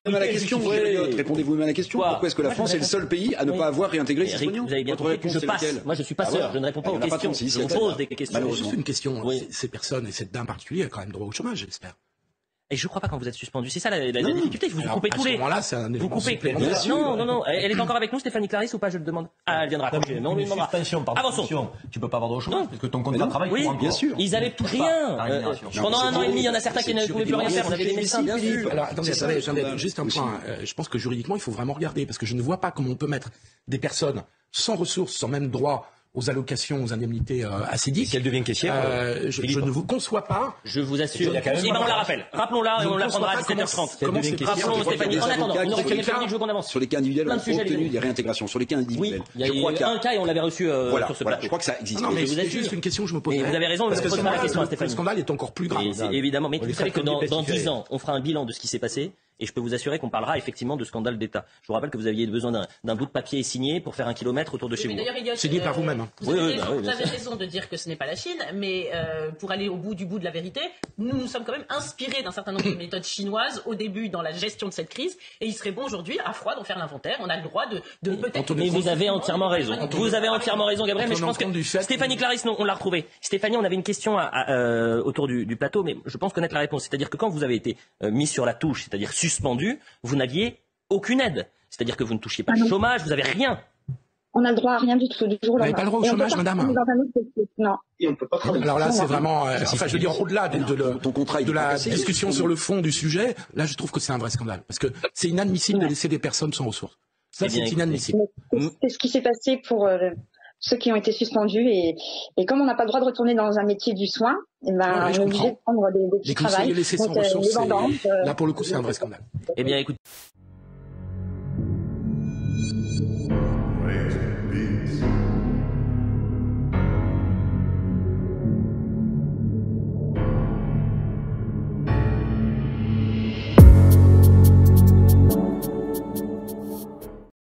à la question, répondez-vous à la question. Pourquoi est-ce que la France est le seul pays à ne pas avoir réintégré ces pognon? Vous avez bien compris que je passe. Moi, je suis passeur. Je ne réponds pas aux questions. Je vous pose des questions. Juste une question. Ces personnes, et cette dame en particulier, a quand même droit au chômage, j'espère. Et je crois pas quand vous êtes suspendu. C'est ça la difficulté. Vous coupez tous les. À ce moment-là, vous coupez. Non. Elle est encore avec nous, Stéphanie Clarisse, ou pas? Je le demande. Ah, elle viendra. Mais on lui demandera. Suspension par définition. Tu peux pas avoir de chômage parce que ton contrat de travail. Oui, bien sûr. Ils avaient rien. Pendant 1 an et demi, il y en a certains qui ne pouvaient plus rien faire. On avait des médecins, bien sûr. Alors attendez, juste un point. Je pense que juridiquement, il faut vraiment regarder parce que je ne vois pas comment on peut mettre des personnes sans ressources, sans même droit aux allocations, aux indemnités acédiques. Si elle devient caissière, je ne vous conçois pas. Je vous assure. On la rappelle. Rappelons-la et on la prendra à 17h30. Rappelons Stéphanie. En attendant, une autre Stéphanie, je veux qu'on avance. Sur les cas individuels, on a obtenu des réintégrations. Sur les cas individuels. Oui, il y a eu un cas et on l'avait reçu sur ce plateau. Je crois que ça existe. Non, mais c'est juste une question que je me pose. Vous avez raison, parce que la question à Stéphanie. Le scandale est encore plus grave. Évidemment, mais vous savez que dans 10 ans, on fera un bilan de ce qui s'est passé. Et je peux vous assurer qu'on parlera effectivement de scandale d'État. Je vous rappelle que vous aviez besoin d'un bout de papier signé pour faire 1 kilomètre autour de chez vous. Signé par vous-même. Vous avez raison de dire que ce n'est pas la Chine, mais pour aller au bout de la vérité, nous sommes quand même inspirés d'un certain nombre de méthodes chinoises au début dans la gestion de cette crise. Et il serait bon aujourd'hui, à froid, d'en faire l'inventaire. On a le droit de peut-être... Mais vous avez entièrement raison. Vous avez entièrement raison, Gabriel. Mais je pense que Stéphanie Clarisse, non, on l'a retrouvée. Stéphanie, on avait une question autour du plateau, mais je pense connaître la réponse. C'est-à-dire que quand vous avez été mis sur la touche, c'est-à-dire suspendu, vous n'aviez aucune aide. C'est-à-dire que vous ne touchiez pas le chômage, vous n'avez rien. On a le droit à rien du tout, du jour au lendemain. Vous n'avez pas le droit au chômage, madame? Non. Et on peut pas travailler. Alors là, c'est vraiment... enfin, je veux dire, au-delà de la discussion sur le fond du sujet, là, je trouve que c'est un vrai scandale. Parce que c'est inadmissible de laisser des personnes sans ressources. Ça, c'est inadmissible. C'est ce qui s'est passé pour ceux qui ont été suspendus. Et comme on n'a pas le droit de retourner dans un métier du soin, on est obligé de prendre des petits travails. Les laisser sans ressources, là, pour le coup, c'est un vrai scandale. Eh bien, écoute...